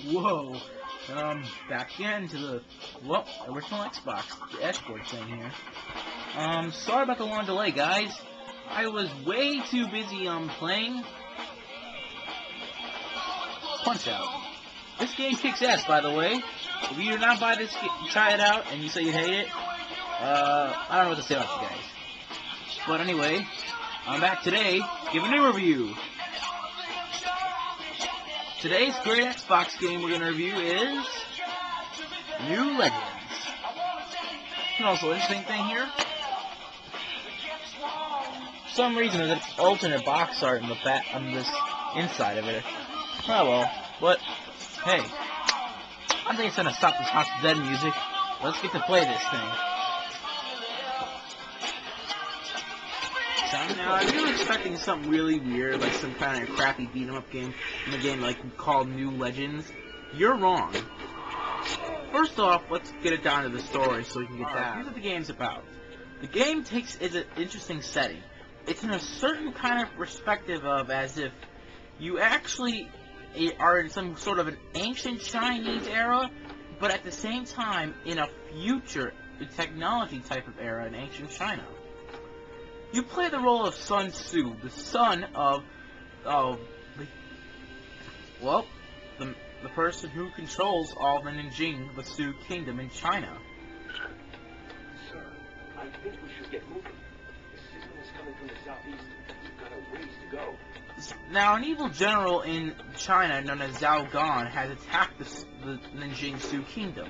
Whoa. Back again to the, well, original Xbox dashboard thing here. Sorry about the long delay, guys. I was way too busy, playing Punch-Out. This game kicks ass, by the way. If you do not buy this, try it out, and you say you hate it, I don't know what to say about you guys. But anyway, I'm back today, giving a review. Today's great Xbox game we're going to review is New Legends. And also, interesting thing here, for some reason there's an alternate box art in the back on this inside of it. Oh well, but hey, I think it's gonna stop this House of Dead music. Let's get to play this thing. Now, if you're expecting something really weird, like some kind of crappy beat-em-up game, in a game like called New Legends, you're wrong. First off, let's get it down to the story so we can get that. Here's what the game's about. The game is an interesting setting. It's in a certain kind of perspective of as if you actually are in some sort of an ancient Chinese era, but at the same time in a future technology type of era in ancient China. You play the role of Sun Tzu, the son of the person who controls all the Nanjing, the Su kingdom in China. Sir, I think we should get moving. The signal is coming from the southeast. We've got a ways to go. Now, an evil general in China known as Zhao Gan has attacked the Nanjing Su kingdom.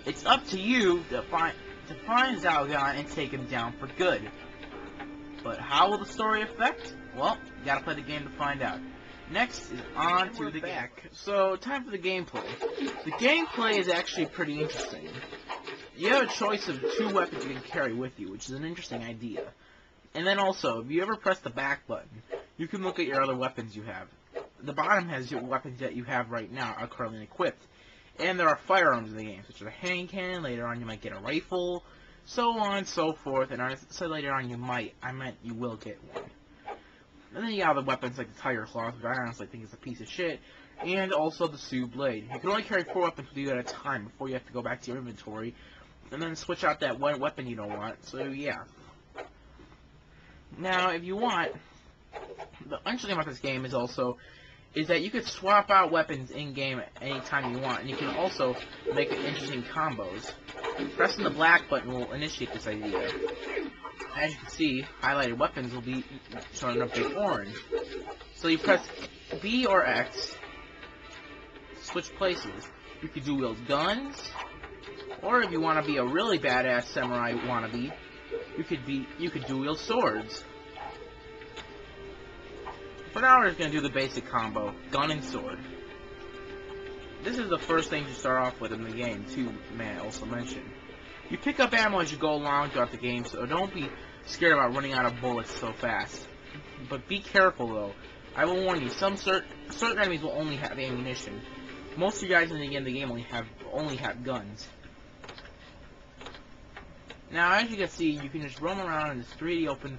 It's up to you to find Zhao Gan and take him down for good. But how will the story affect? Well, you gotta play the game to find out. Next is on to the back. So, time for the gameplay. The gameplay is actually pretty interesting. You have a choice of 2 weapons you can carry with you, which is an interesting idea. And then also, if you ever press the back button, you can look at your other weapons you have. The bottom has your weapons that you have right now are currently equipped. And there are firearms in the game, such as a hand cannon. Later on you might get a rifle, so on and so forth, and I said later on you will get one. And then you have the weapons like the Tiger Claws, which I honestly think is a piece of shit, and also the Su Blade. You can only carry 4 weapons with you at a time before you have to go back to your inventory, and then switch out that one weapon you don't want, so yeah. Now, if you want, the interesting thing about this game is that you could swap out weapons in-game anytime you want, and you can also make interesting combos. Pressing the black button will initiate this idea. As you can see, highlighted weapons will be showing up big orange. So you press B or X, switch places. You could dual wield guns, or if you want to be a really badass samurai wannabe, you could dual wield swords. For now, we're just going to do the basic combo, gun and sword. This is the first thing you start off with in the game, too, may I also mention. You pick up ammo as you go along throughout the game, so don't be scared about running out of bullets so fast. But be careful, though. I will warn you, certain enemies will only have ammunition. Most of you guys in the game only have guns. Now, as you can see, you can just roam around in this 3D open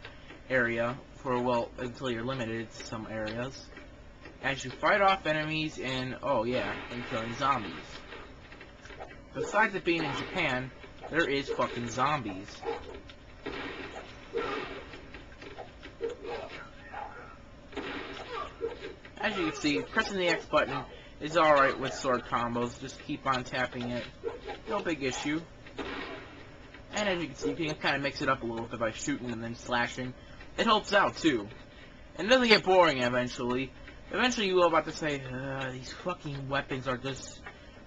area for, well, until you're limited to some areas. As you fight off enemies and killing zombies. Besides it being in Japan, there is fucking zombies. As you can see, pressing the X button is alright with sword combos. Just keep on tapping it. No big issue. And as you can see, you can kind of mix it up a little bit by shooting and then slashing. It helps out, too. And it doesn't get boring eventually. Eventually you will about to say, these fucking weapons are just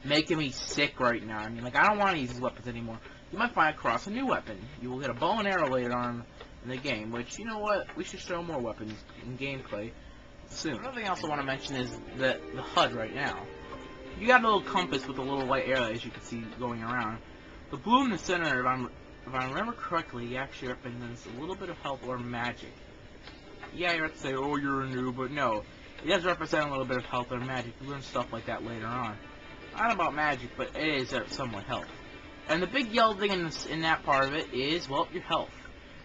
making me sick right now. I mean, like, I don't want to use these weapons anymore. You might find across a new weapon. You will get a bow and arrow later on in the game, which, you know what, we should show more weapons in gameplay soon. Another thing I also want to mention is the HUD right now. You got a little compass with a little white arrow, as you can see, going around. The blue in the center, if I remember correctly, actually represents a little bit of health or magic. Yeah, you have to say, oh, you're a noob, but no. It does represent a little bit of health or magic. You learn stuff like that later on. Not about magic, but it is somewhat health. And the big yellow thing in that part of it is, well, your health.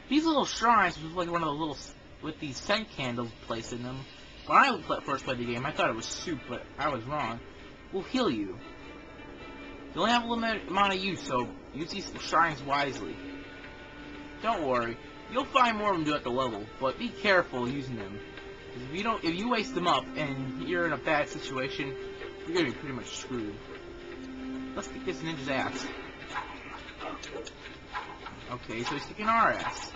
These little shrines, which is like one of the little, with these scent candles placed in them. When I first played the game, I thought it was soup, but I was wrong. will heal you. You only have a limited amount of use, so use these shrines wisely. Don't worry, you'll find more of them throughout the level, but be careful using them. If you waste them up and you're in a bad situation, you're gonna be pretty much screwed. Let's kick this ninja's ass. Okay, so he's kicking our ass.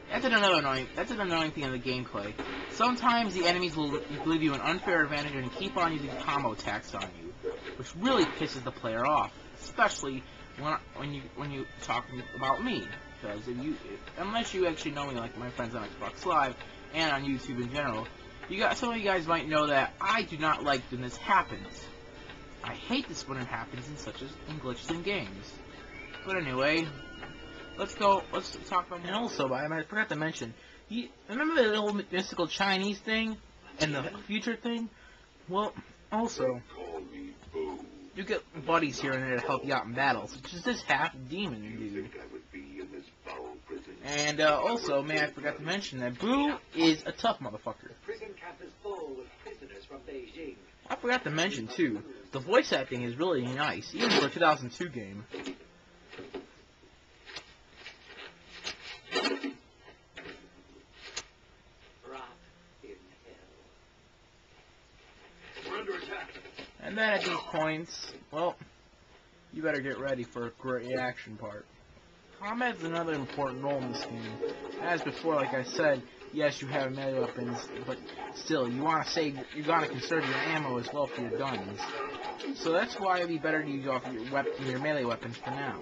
That's another annoying thing in the gameplay. Sometimes the enemies will give you an unfair advantage and keep on using combo attacks on you, which really pisses the player off, especially when you talk about me. Because unless you actually know me, like my friends on Xbox Live and on YouTube in general, some of you guys might know that I do not like when this happens. I hate this when it happens in glitches in games. But anyway, let's talk about. And also, I forgot to mention, remember the old mystical Chinese thing and the future thing? Well, also, you get buddies here and there to help you out in battles, such as this half-demon dude. And also, I forgot to mention that Boo is a tough motherfucker. I forgot to mention, too, the voice acting is really nice, even for a 2002 game. And then at these points, well, you better get ready for a great action part. Combat's another important role in this game. As before, like I said, yes, you have melee weapons, but still, you gotta conserve your ammo as well for your guns. So that's why it'd be better to use off your melee weapons for now.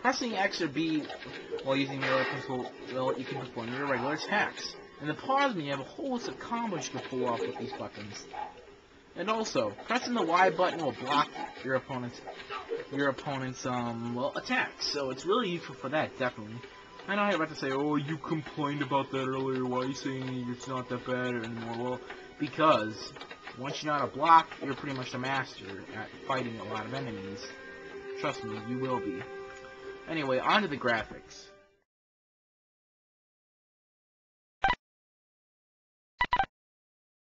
Pressing X or B while using melee weapons will let you can perform your regular attacks. In the pause menu, you have a whole list of combos you can pull off with these weapons. And also, pressing the Y button will block your opponent's attacks. So it's really useful for that, definitely. I know you're about to say, oh, you complained about that earlier. Why are you saying it's not that bad anymore? Well, because once you know how to block, you're pretty much a master at fighting a lot of enemies. Trust me, you will be. Anyway, on to the graphics.